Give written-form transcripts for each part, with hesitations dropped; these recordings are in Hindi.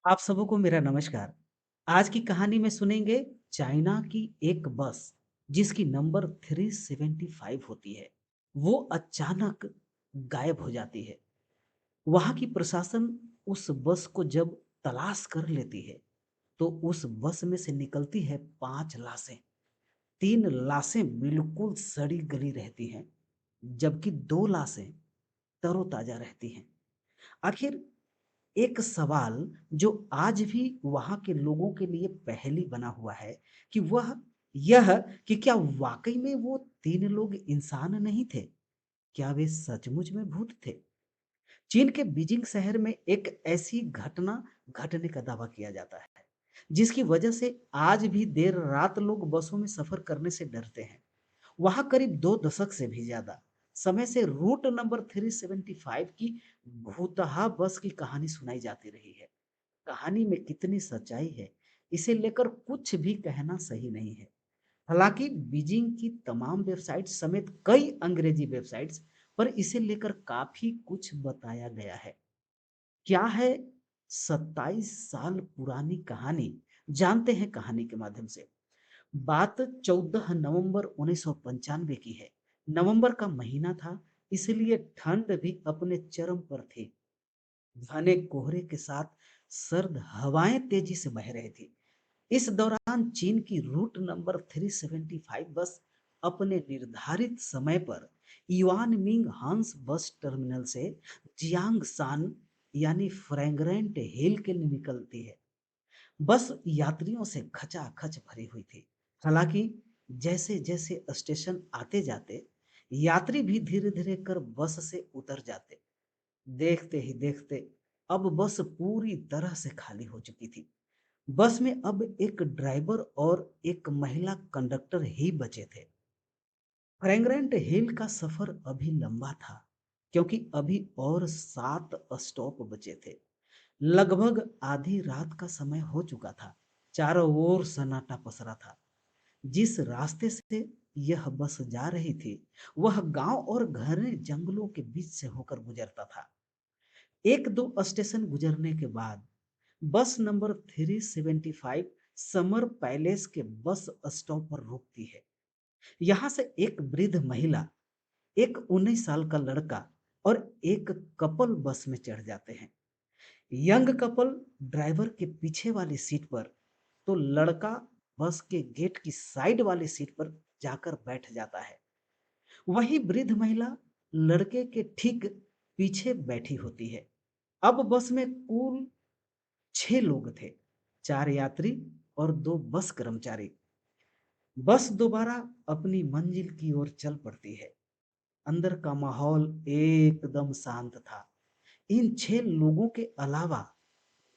आप सबको मेरा नमस्कार। आज की कहानी में सुनेंगे चाइना की एक बस जिसकी नंबर 375 होती है। वो अचानक गायब हो जाती है। वहाँ की प्रशासन उस बस को जब तलाश कर लेती है, तो उस बस में से निकलती है 5 लाशें। 3 लाशें बिल्कुल सड़ी-गली रहती हैं, जबकि 2 लाशें तरोताजा रहती हैं। आखिर एक सवाल जो आज भी वहाँ के लोगों के लिए पहेली बना हुआ है कि वह यह कि क्या वाक़ई में वो 3 लोग इंसान नहीं थे? क्या वे सचमुच में भूत थे? चीन के बीजिंग शहर में एक ऐसी घटना घटने का दावा किया जाता है, जिसकी वजह से आज भी देर रात लोग बसों में सफ़र करने से डरते हैं। वहाँ करीब 2 दशक से भी ज़्यादा समय से रूट नंबर 375 की भूतहा बस की कहानी सुनाई जाती रही है। कहानी में कितनी सच्चाई है, इसे लेकर कुछ भी कहना सही नहीं है। हालांकि बीजिंग की तमाम वेबसाइट समेत कई अंग्रेजी वेबसाइट्स पर इसे लेकर काफी कुछ बताया गया है। क्या है 27 साल पुरानी कहानी? जानते हैं कहानी के माध्यम से। बात 14 नवंबर 1995 की है। नवंबर का महीना था, इसलिए ठंड भी अपने चरम पर थी। घने कोहरे के साथ सर्द हवाएं तेजी से बह रही थी। इस दौरान चीन की रूट नंबर 375 बस अपने निर्धारित समय पर युआन मिंग हंस बस टर्मिनल से जियांग san यानी फ्रैंगरेंट हिल के लिए निकलती है। बस यात्रियों से खचाखच भरी हुई थी। हालांकि जैसे जैसे स्टेशन आते जाते यात्री भी धीरे धीरे कर बस से उतर जाते। देखते ही देखते अब बस पूरी तरह से खाली हो चुकी थी। बस में अब एक ड्राइवर और एक महिला कंडक्टर ही बचे थे। फ्रैंगरेंट हिल का सफर अभी लंबा था, क्योंकि अभी और 7 स्टॉप बचे थे। लगभग आधी रात का समय हो चुका था। चारों ओर सन्नाटा पसरा था। जिस रास्ते से यह बस जा रही थी, वह गांव और घने जंगलों के बीच से होकर गुजरता था। एक दो स्टेशन गुजरने के बाद बस नंबर 375 समर पैलेस के बस स्टॉप पर रुकती है। यहाँ से एक वृद्ध महिला, एक 19 साल का लड़का और एक कपल बस में चढ़ जाते हैं। यंग कपल ड्राइवर के पीछे वाली सीट पर, तो लड़का बस के गेट की साइड वाली सीट पर जाकर बैठ जाता है। वही वृद्ध महिला लड़के के ठीक पीछे बैठी होती है। अब बस में कुल 6 लोग थे, 4 यात्री और 2 बस कर्मचारी। बस दोबारा अपनी मंजिल की ओर चल पड़ती है। अंदर का माहौल एकदम शांत था। इन 6 लोगों के अलावा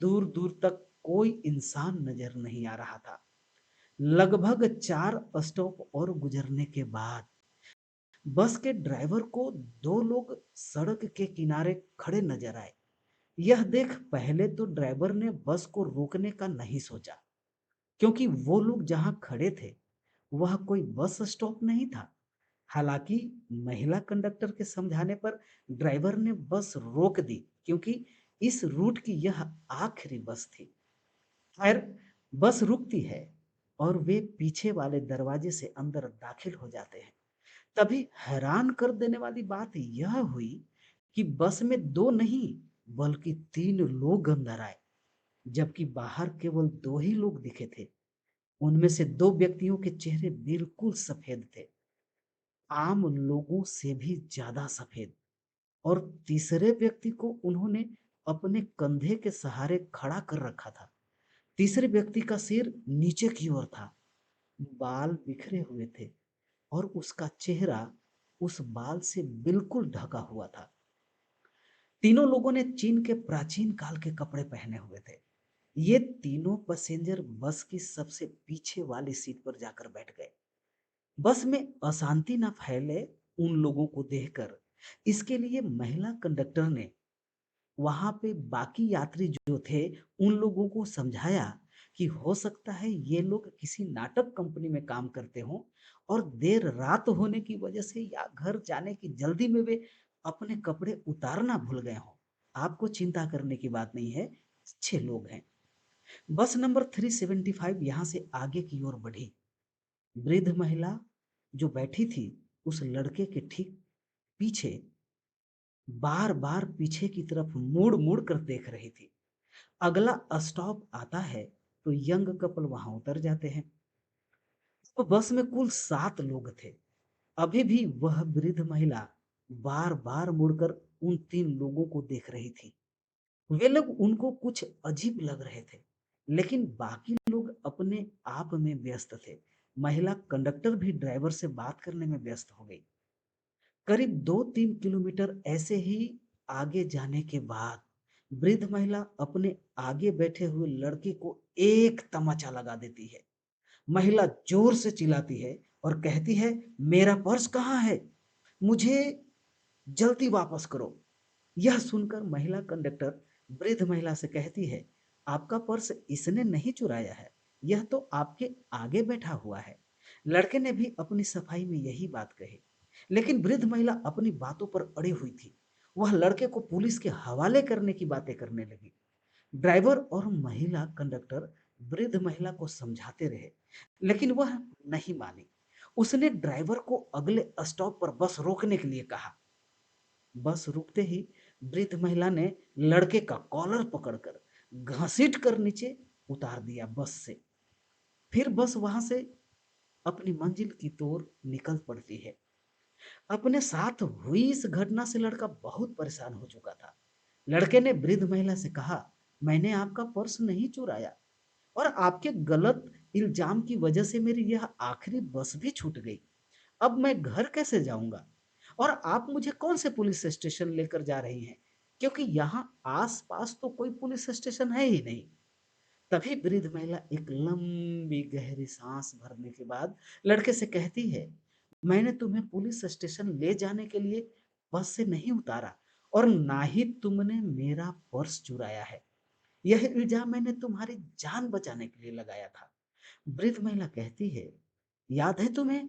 दूर-दूर तक कोई इंसान नजर नहीं आ रहा था। लगभग 4 स्टॉप और गुजरने के बाद बस के ड्राइवर को 2 लोग सड़क के किनारे खड़े नजर आए। यह देख पहले तो ड्राइवर ने बस को रोकने का नहीं सोचा, क्योंकि वो लोग जहां खड़े थे वह कोई बस स्टॉप नहीं था। हालांकि महिला कंडक्टर के समझाने पर ड्राइवर ने बस रोक दी, क्योंकि इस रूट की यह आखिरी बस थी। खैर, बस रुकती है और वे पीछे वाले दरवाजे से अंदर दाखिल हो जाते हैं। तभी हैरान कर देने वाली बात यह हुई कि बस में 2 नहीं बल्कि 3 लोग अंदर आए, जबकि बाहर केवल 2 ही लोग दिखे थे। उनमें से 2 व्यक्तियों के चेहरे बिल्कुल सफेद थे, आम लोगों से भी ज्यादा सफेद। और तीसरे व्यक्ति को उन्होंने अपने कंधे के सहारे खड़ा कर रखा था। तीसरे व्यक्ति का सिर नीचे की ओर था, बाल बिखरे हुए थे और उसका चेहरा उस बाल से बिल्कुल ढका हुआ था। तीनों लोगों ने चीन के प्राचीन काल के कपड़े पहने हुए थे। ये तीनों पैसेंजर बस की सबसे पीछे वाली सीट पर जाकर बैठ गए। बस में अशांति न फैले उन लोगों को देखकर, इसके लिए महिला कंडक्टर ने वहां पे बाकी यात्री जो थे उन लोगों को समझाया कि हो सकता है ये लोग किसी नाटक कंपनी में काम करते हों और देर रात होने की वजह से या घर जाने की जल्दी में वे अपने कपड़े उतारना भूल गए हों। आपको चिंता करने की बात नहीं है, 6 लोग हैं। बस नंबर 375 यहाँ से आगे की ओर बढ़ी। वृद्ध महिला जो बैठी थी उस लड़के के ठीक पीछे बार बार पीछे की तरफ मुड़ मुड़ कर देख रही थी। अगला स्टॉप आता है तो यंग कपल वहां उतर जाते हैं। तो बस में कुल 7 लोग थे। अभी भी वह वृद्ध महिला बार बार मुड़कर उन 3 लोगों को देख रही थी। वे लोग उनको कुछ अजीब लग रहे थे, लेकिन बाकी लोग अपने आप में व्यस्त थे। महिला कंडक्टर भी ड्राइवर से बात करने में व्यस्त हो गई। करीब 2-3 किलोमीटर ऐसे ही आगे जाने के बाद वृद्ध महिला अपने आगे बैठे हुए लड़के को एक तमाचा लगा देती है। महिला जोर से चिल्लाती है और कहती है, मेरा पर्स कहाँ है? मुझे जल्दी वापस करो। यह सुनकर महिला कंडक्टर वृद्ध महिला से कहती है, आपका पर्स इसने नहीं चुराया है, यह तो आपके आगे बैठा हुआ है। लड़के ने भी अपनी सफाई में यही बात कही, लेकिन वृद्ध महिला अपनी बातों पर अड़ी हुई थी। वह लड़के को पुलिस के हवाले करने की बातें करने लगी। ड्राइवर और महिला कंडक्टर वृद्ध महिला को समझाते रहे, लेकिन वह नहीं मानी। उसने ड्राइवर को अगले स्टॉप पर बस रोकने के लिए कहा। बस रुकते ही वृद्ध महिला ने लड़के का कॉलर पकड़कर घसीट कर नीचे उतार दिया बस से। फिर बस वहां से अपनी मंजिल की ओर निकल पड़ती है। अपने साथ हुई इस घटना से लड़का बहुत परेशान हो चुका था। लड़के ने वृद्ध महिला से कहा, मैंने आपका पर्स नहीं चुराया और आपके गलत इल्जाम की वजह से मेरी यह आखिरी बस भी छूट गई। अब मैं घर कैसे जाऊंगा? और आप मुझे कौन से पुलिस स्टेशन लेकर जा रही हैं? क्योंकि यहाँ आस-पास तो कोई पुलिस स्टेशन है ही नहीं। तभी वृद्ध महिला एक लंबी गहरी सांस भरने के बाद लड़के से कहती है, मैंने तुम्हें पुलिस स्टेशन ले जाने के लिए बस से नहीं उतारा और ना ही तुमने मेरा पर्स चुराया है। यह इल्जाम मैंने तुम्हारी जान बचाने के लिए लगाया था। वृद्ध महिला कहती है, याद है तुम्हें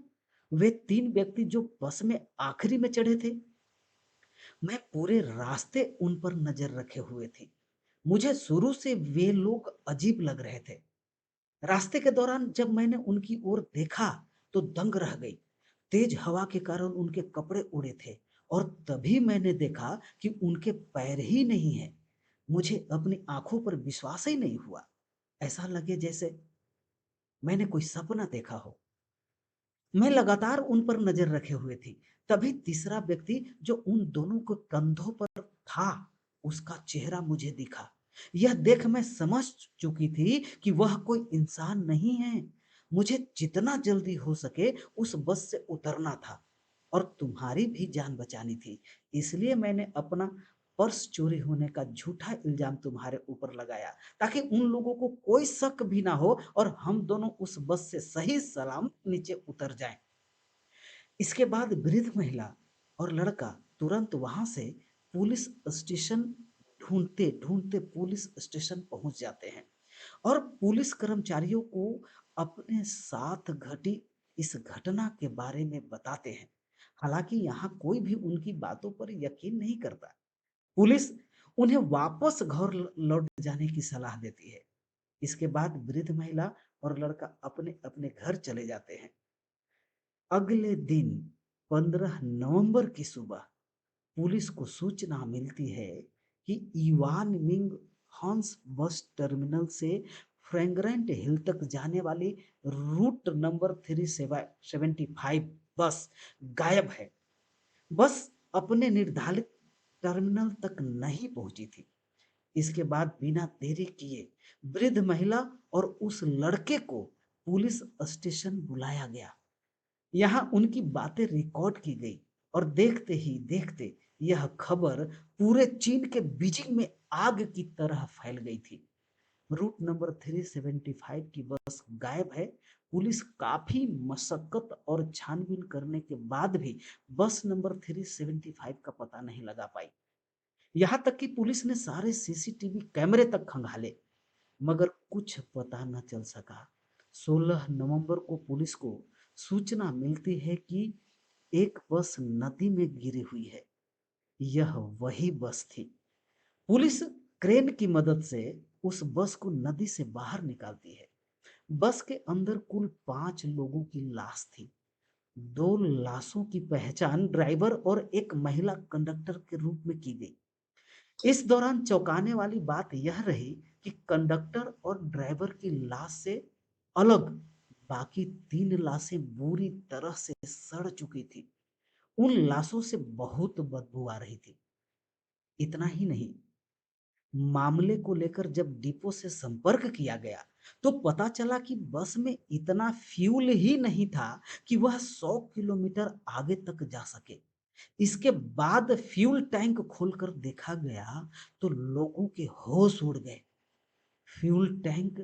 वे 3 व्यक्ति जो बस में आखिरी में चढ़े थे? मैं पूरे रास्ते उन पर नजर रखे हुए थी। मुझे शुरू से वे लोग अजीब लग रहे थे। रास्ते के दौरान जब मैंने उनकी ओर देखा तो दंग रह गई। तेज हवा के कारण उनके कपड़े उड़े थे और तभी मैंने देखा कि उनके पैर ही नहीं है। मुझे अपनी आंखों पर विश्वास ही नहीं हुआ। ऐसा लगे जैसे मैंने कोई सपना देखा हो। मैं लगातार उन पर नजर रखे हुए थी। तभी तीसरा व्यक्ति जो उन दोनों के कंधों पर था, उसका चेहरा मुझे दिखा। यह देख मैं समझ चुकी थी कि वह कोई इंसान नहीं है। मुझे जितना जल्दी हो सके उस बस से उतरना था और तुम्हारी भी जान बचानी थी। इसलिए मैंने अपना पर्स चोरी होने का झूठा इल्जाम तुम्हारे ऊपर लगाया, ताकि उन लोगों को कोई शक भी ना हो और हम दोनों उस बस से सही सलामत नीचे उतर जाएं। इसके बाद वृद्ध महिला और लड़का तुरंत वहां से पुलिस स्टेशन ढूंढते ढूंढते पुलिस स्टेशन पहुंच जाते हैं और पुलिस कर्मचारियों को अपने साथ घटी इस घटना के बारे में बताते हैं। हालांकि यहाँ कोई भी उनकी बातों पर यकीन नहीं करता। पुलिस उन्हें वापस घर लौट जाने की सलाह देती है। इसके बाद वृद्ध महिला और लड़का अपने अपने घर चले जाते हैं। अगले दिन 15 नवंबर की सुबह पुलिस को सूचना मिलती है कि इवान मिंग हॉन्स बस टर्मिनल से फ्रैंकरेंट हिल तक जाने वाली रूट नंबर 375 बस गायब है। बस अपने निर्धारित टर्मिनल तक नहीं पहुंची थी। इसके बाद बिना देरी किए वृद्ध महिला और उस लड़के को पुलिस स्टेशन बुलाया गया। यहाँ उनकी बातें रिकॉर्ड की गई और देखते ही देखते यह खबर पूरे चीन के बीजिंग में आग की तरह फैल गई थी। रूट नंबर 375 की बस गायब है। पुलिस काफी मशक्कत और छानबीन करने के बाद भी बस नंबर 375 का पता नहीं लगा पाई। यहाँ तक कि पुलिस ने सारे सीसीटीवी कैमरे तक खंगाले, मगर कुछ पता न चल सका। 16 नवंबर को पुलिस को सूचना मिलती है कि एक बस नदी में गिरी हुई है। यह वही बस थी। पुलिस क्रेन की मदद से उस बस को नदी से बाहर निकालती है। बस के अंदर कुल 5 लोगों की लाश थी। 2 लाशों की पहचान ड्राइवर और एक महिला कंडक्टर के रूप में की गई। इस दौरान चौंकाने वाली बात यह रही कि कंडक्टर और ड्राइवर की लाश से अलग बाकी 3 लाशें बुरी तरह से सड़ चुकी थी। उन लाशों से बहुत बदबू आ रही थी। इतना ही नहीं, मामले को लेकर जब डिपो से संपर्क किया गया, तो पता चला कि बस में इतना फ्यूल ही नहीं था कि वह 100 किलोमीटर आगे तक जा सके। इसके बाद फ्यूल टैंक खोलकर देखा गया, तो लोगों के होश उड़ गए। फ्यूल टैंक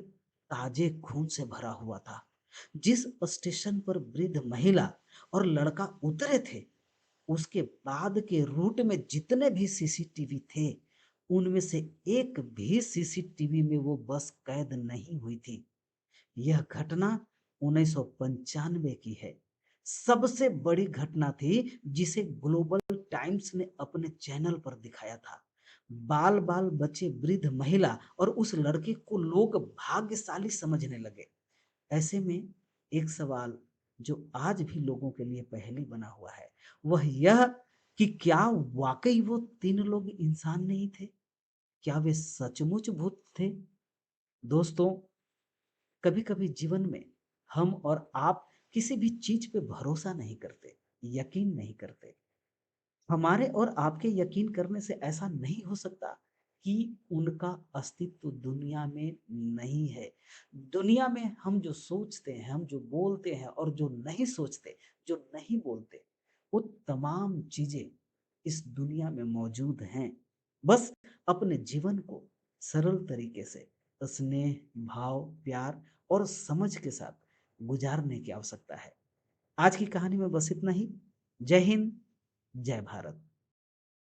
ताजे खून से भरा हुआ था। जिस स्टेशन पर वृद्ध महिला और लड़का उतरे थे, उसके बाद के रूट में जितने भी सीसीटीवी थे, उनमें से एक भी सीसीटीवी में वो बस कैद नहीं हुई थी। यह घटना 1995 की है। सबसे बड़ी घटना थी जिसे ग्लोबल टाइम्स ने अपने चैनल पर दिखाया था। बाल बाल बचे वृद्ध महिला और उस लड़के को लोग भाग्यशाली समझने लगे। ऐसे में एक सवाल जो आज भी लोगों के लिए पहेली बना हुआ है, वह यह कि क्या वाकई वो 3 लोग इंसान नहीं थे? क्या वे सचमुच भूत थे? दोस्तों, कभी-कभी जीवन में हम और आप किसी भी चीज पे भरोसा नहीं करते, यकीन नहीं करते। हमारे और आपके यकीन करने से ऐसा नहीं हो सकता कि उनका अस्तित्व दुनिया में नहीं है। दुनिया में हम जो सोचते हैं, हम जो बोलते हैं और जो नहीं सोचते, जो नहीं बोलते, वो तमाम चीजें इस दुनिया में मौजूद हैं। बस अपने जीवन को सरल तरीके से स्नेह, भाव, प्यार और समझ के साथ गुजारने की आवश्यकता है। आज की कहानी में बस इतना ही। जय हिंद, जय भारत।